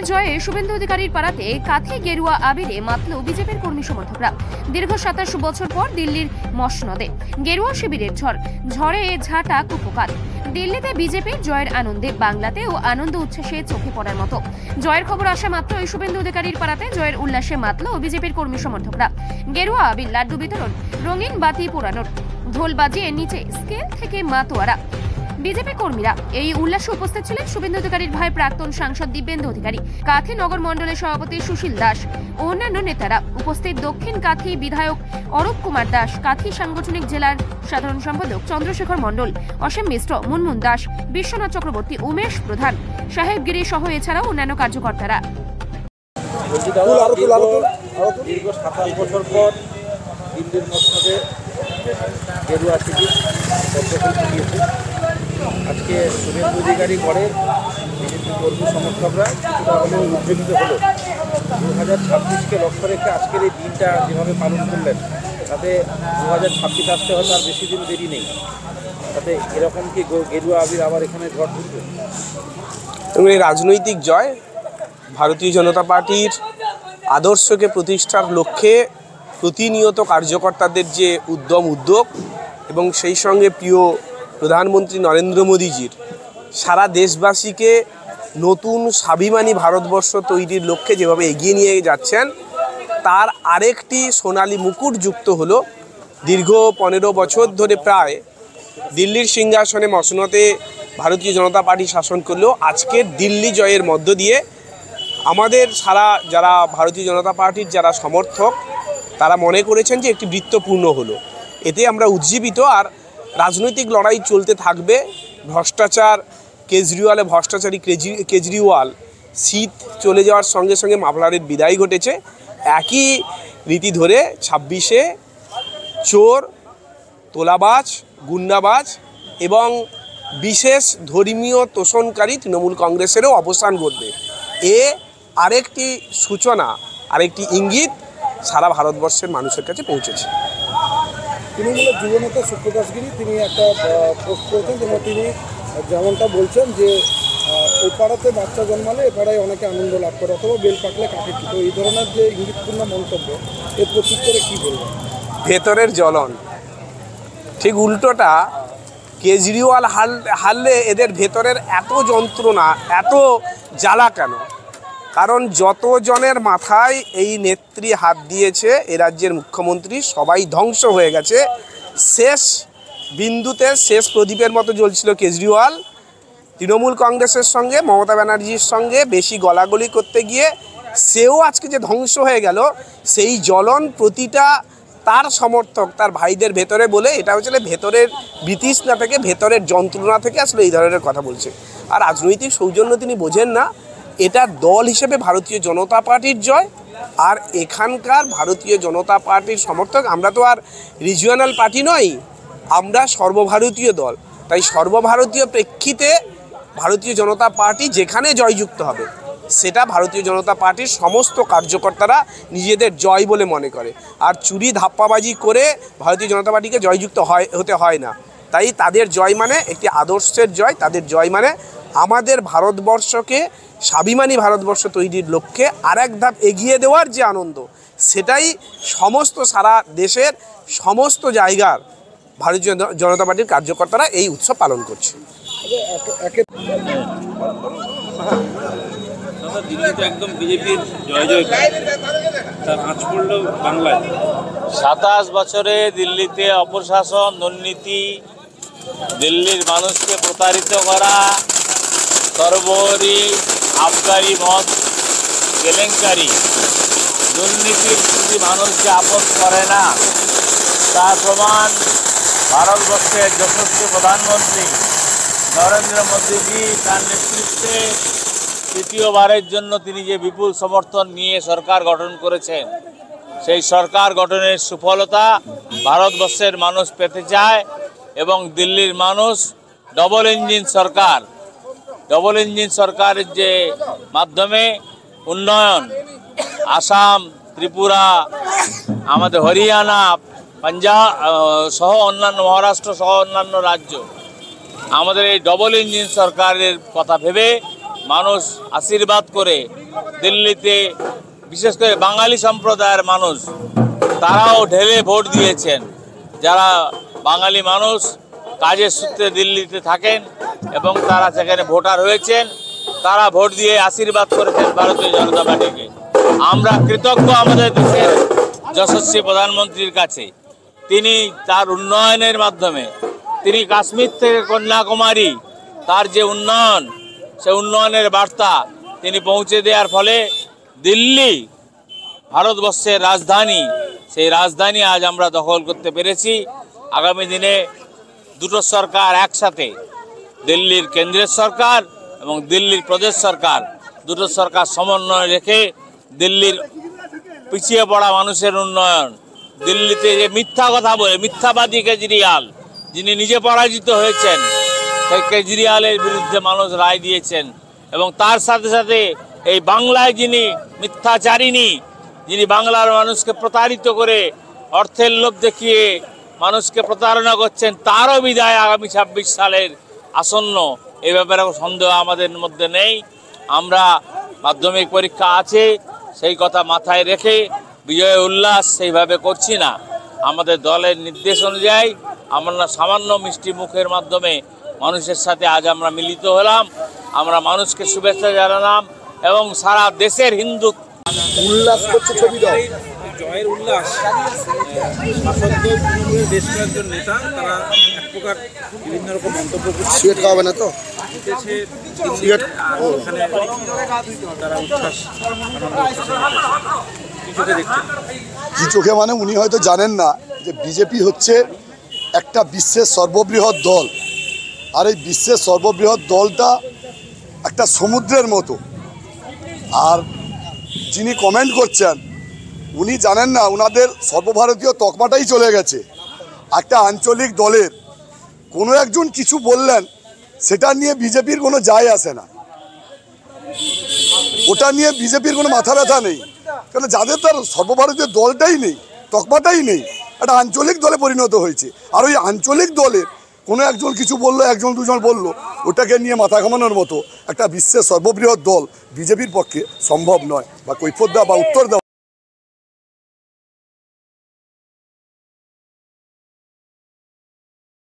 বিজেপির জয়ে শুভেন্দু অধিকারীর পাড়াতে কাঁথি গেরুয়া আবিরে মাতল বিজেপির কর্মী সমর্থকরা। দীর্ঘ 27 বছর পর দিল্লির মসনদে গেরুয়া শিবিরের ঝড়ে ঝাঁটা কুপকাত। দিল্লিতে বিজেপির জয়ের আনন্দে বাংলাতেও আনন্দ উচ্ছ্বাসে চোখে পড়ার মতো। জয়ের খবর আসা মাত্রই শুভেন্দু অধিকারীর পাড়াতে জয়ের উল্লাসে মাতল বিজেপির কর্মী সমর্থকরা। গেরুয়া আবির, লাড্ডু বিতরণ, রঙিন বাতি পোড়ানোর, ঢোল বাজিয়ে নিচে স্কেল থেকে মাতোয়ারা বিজেপি কর্মীরা। এই উল্লাসে উপস্থিত ছিলেন শুভেন্দু অধিকারীর ভাই প্রাক্তন সাংসদ দিব্যেন্দু অধিকারী, কাঁথি নগর মণ্ডলের সভাপতি সুশীল দাস ও অন্যান্য নেতারা। উপস্থিত দক্ষিণ কাঁথি বিধায়ক অরূপ কুমার দাস, কাঁথি সাংগঠনিক জেলার সাধারণ সম্পাদক চন্দ্রশেখর মণ্ডল, অসীম মিশ্র, মুনমুন দাস, বিশ্বনাথ চক্রবর্তী, উমেশ প্রধান, সাহেবগিরি সহ এছাড়াও অন্যান্য কার্যকর্তারা। দীর্ঘ 27 বছর পর দিল্লির মসনদে গেরুয়া শিবির দিয়েছে। আজকে শুভেন্দু অধিকারী করে বিজেপি কর্মী সমর্থকরা কিছুটা হলেও উজ্জীবিত হলো। 2026কে লক্ষ্য রেখে আজকের এই দিনটা যেভাবে পালন করলেন, তাতে 2026 আসতে হয়তো আর বেশি দিন দেরি নেই। তাতে এরকম কি গেরুয়া আবির আবার এখানে ঝড় তুলবে? এবং এই রাজনৈতিক জয় ভারতীয় জনতা পার্টির আদর্শকে প্রতিষ্ঠার লক্ষ্যে প্রতিনিয়ত কার্যকর্তাদের যে উদ্যোগ এবং সেই সঙ্গে প্রিয় প্রধানমন্ত্রী নরেন্দ্র মোদীজির সারা দেশবাসীকে নতুন স্বাভিমানী ভারতবর্ষ তৈরির লক্ষ্যে যেভাবে এগিয়ে নিয়ে যাচ্ছেন, তার আরেকটি সোনালী মুকুট যুক্ত হলো দীর্ঘ 15 বছর ধরে প্রায় দিল্লির সিংহাসনে মসনদে ভারতীয় জনতা পার্টি শাসন করলেও আজকের দিল্লি জয়ের মধ্য দিয়ে আমাদের যারা ভারতীয় জনতা পার্টির যারা সমর্থক, তারা মনে করেছেন যে একটি বৃত্ত পূর্ণ হলো। এতে আমরা উজ্জীবিত। আর রাজনৈতিক লড়াই চলতে থাকবে। ভ্রষ্টাচারী কেজরিওয়াল শীত চলে যাওয়ার সঙ্গে সঙ্গে মাফলারের বিদায় ঘটেছে। একই রীতি ধরে 26-এ চোর, তোলাবাজ, গুন্ডাবাজ এবং বিশেষ ধর্মীয় তোষণকারী তৃণমূল কংগ্রেসেরও অবসান ঘটবে। আরেকটি সূচনা, আরেকটি ইঙ্গিত সারা ভারতবর্ষের মানুষের কাছে পৌঁছেছে। তৃণমূলের যুবনেতা সুপ্রকাশ গিরি তিনি একটা পোস্ট করেছেন, তিনি যেমনটা বলছেন যে ওই পাড়াতে বাচ্চা জন্মালে এ পাড়ায় অনেকে আনন্দ লাভ করে, অথবা বেল পাকলে কাকে কি। তো এই ধরনের যে ইঙ্গিতপূর্ণ মন্তব্য, এর প্রত্যুত্তরে কী বলবেন? ভেতরের জ্বলন ঠিক উল্টোটা। কেজরিওয়াল হারলে এদের ভেতরের এত যন্ত্রণা, এত জ্বালা কেন? কারণ যতজনের মাথায় এই নেত্রী হাত দিয়েছে, এ রাজ্যের মুখ্যমন্ত্রী, সবাই ধ্বংস হয়ে গেছে। শেষ বিন্দুতে, শেষ প্রদীপের মতো জ্বলছিল কেজরিওয়াল। তৃণমূল কংগ্রেসের সঙ্গে, মমতা ব্যানার্জির সঙ্গে বেশি গলাগলি করতে গিয়ে সেও আজকে যে ধ্বংস হয়ে গেল, সেই জ্বলন প্রতিটা তার সমর্থক, তার ভাইদের ভেতরে বলে। এটা হচ্ছে ভেতরের বিতৃষ্ণা থেকে, ভেতরের যন্ত্রণা থেকে আসলে এই ধরনের কথা বলছে। আর রাজনৈতিক সৌজন্য তিনি বোঝেন না। এটা দল হিসেবে ভারতীয় জনতা পার্টির জয়। আর এখানকার ভারতীয় জনতা পার্টির সমর্থক, আমরা তো আর রিজিওনাল পার্টি নই, আমরা সর্বভারতীয় দল। তাই সর্বভারতীয় প্রেক্ষিতে ভারতীয় জনতা পার্টি যেখানে জয়যুক্ত হবে, সেটা ভারতীয় জনতা পার্টির সমস্ত কার্যকর্তারা নিজেদের জয় বলে মনে করে। আর চুরি ধাপ্পাবাজি করে ভারতীয় জনতা পার্টিকে জয়যুক্ত হতে হয় না। তাই তাদের জয় মানে একটি আদর্শের জয়। তাদের জয় মানে আমাদের ভারতবর্ষকে স্বাভিমানী ভারতবর্ষ তৈরির লক্ষ্যে আরেক ধাপ এগিয়ে দেওয়ার যে আনন্দ, সেটাই সমস্ত সারা দেশের সমস্ত জায়গার ভারতীয় জনতা পার্টির কার্যকর্তারা এই উৎসব পালন করছে। দিল্লিতে একদম বিজেপির জয় জয়, তার আঁচ পড়ল বাংলায়। 27 বছরে দিল্লিতে অপশাসন, দুর্নীতি, দিল্লির মানুষকে প্রতারিত করা, সর্বোপরি আবগারি মদ কেলেঙ্কারি, দুর্নীতির প্রতি মানুষকে আপস করে না, তার প্রমাণ ভারতবর্ষের যশস্বী প্রধানমন্ত্রী নরেন্দ্র মোদীজি। তার নেতৃত্বে তৃতীয়বারের জন্য তিনি যে বিপুল সমর্থন নিয়ে সরকার গঠন করেছেন, সেই সরকার গঠনের সুফলতা ভারতবর্ষের মানুষ পেতে চায়। এবং দিল্লির মানুষ ডবল ইঞ্জিন সরকারের যে মাধ্যমে উন্নয়ন, আসাম, ত্রিপুরা, আমাদের হরিয়ানা, পাঞ্জাব সহ অন্যান্য, মহারাষ্ট্র সহ অন্যান্য রাজ্য, আমাদের এই ডবল ইঞ্জিন সরকারের কথা ভেবে মানুষ আশীর্বাদ করে দিল্লিতে, বিশেষ করে বাঙালি সম্প্রদায়ের মানুষ তারাও ঢেলে ভোট দিয়েছেন। যারা বাঙালি মানুষ কাজের সূত্রে দিল্লিতে থাকেন এবং তারা সেখানে ভোটার হয়েছেন, তারা ভোট দিয়ে আশীর্বাদ করেছেন ভারতীয় জনতা পার্টিকে। আমরা কৃতজ্ঞ আমাদের দেশের যশস্বী প্রধানমন্ত্রীর কাছে। তিনি তার উন্নয়নের মাধ্যমে, তিনি কাশ্মীর থেকে কন্যাকুমারী তার যে উন্নয়ন, সে উন্নয়নের বার্তা তিনি পৌঁছে দেওয়ার ফলে দিল্লি ভারতবর্ষের রাজধানী, সেই রাজধানী আজ আমরা দখল করতে পেরেছি। আগামী দিনে দুটো সরকার একসাথে, দিল্লির কেন্দ্রের সরকার এবং দিল্লির প্রদেশ সরকার, দুটো সরকার সমন্বয় রেখে দিল্লির পিছিয়ে পড়া মানুষের উন্নয়ন, দিল্লিতে যে মিথ্যা কথা বলে মিথ্যাবাদী কেজরিওয়াল, যিনি নিজে পরাজিত হয়েছেন, সেই কেজরিওয়ালের বিরুদ্ধে মানুষ রায় দিয়েছেন। এবং তার সাথে সাথে এই বাংলায় যিনি মিথ্যাচারিণী, যিনি বাংলার মানুষকে প্রতারিত করে অর্থের লোভ দেখিয়ে মানুষকে প্রতারণা করছেন, তারও বিদায় আগামী 26 সালের আসন্ন। এ ব্যাপারে সন্দেহ আমাদের মধ্যে নেই। আমরা মাধ্যমিক পরীক্ষা আছে সেই কথা মাথায় রেখে বিজয় উল্লাস সেইভাবে করছি না। আমাদের দলের নির্দেশ অনুযায়ী আমরা সামান্য মিষ্টি মুখের মাধ্যমে মানুষের সাথে আজ আমরা মিলিত হলাম, আমরা মানুষকে শুভেচ্ছা জানালাম এবং সারা দেশের হিন্দু উল্লাস করছে ছবি দাও। জয়ের উল্লাস, শাসকদল তৃণমূলের বেশ কয়েকজন নেতা তারা এক প্রকার বিভিন্ন রকম মন্তব্য করছে, সিগারেট খাওয়াবে না তো? জিতেছে সিগারেট ওখানে তারা উচ্ছ্বাস কি চোখে দেখছেন? কি চোখে মানে উনি হয়তো জানেন না যে বিজেপি হচ্ছে একটা বিশ্বের সর্ববৃহৎ দল। আর এই বিশ্বের সর্ববৃহৎ দলটা একটা সমুদ্রের মতো। আর যিনি কমেন্ট করছেন উনি জানেন না ওনাদের সর্বভারতীয় তকমাটাই চলে গেছে। একটা আঞ্চলিক দলের কোনো একজন কিছু বললেন, সেটা নিয়ে বিজেপির কোনো যায় আসে না, ওটা নিয়ে বিজেপির কোনো মাথা ব্যথা নেই। কারণ যাদের তার সর্বভারতীয় দলটাই নেই, তকমাটাই নেই, একটা আঞ্চলিক দলে পরিণত হয়েছে। আর ওই আঞ্চলিক দলের কোনো একজন কিছু বললো, একজন দুজন বললো, ওটাকে নিয়ে মাথা ঘামানোর মতো একটা বিশ্বের সর্ববৃহৎ দল বিজেপির পক্ষে সম্ভব নয়, বা কৈফিয়ত দেওয়া বা উত্তর দেওয়া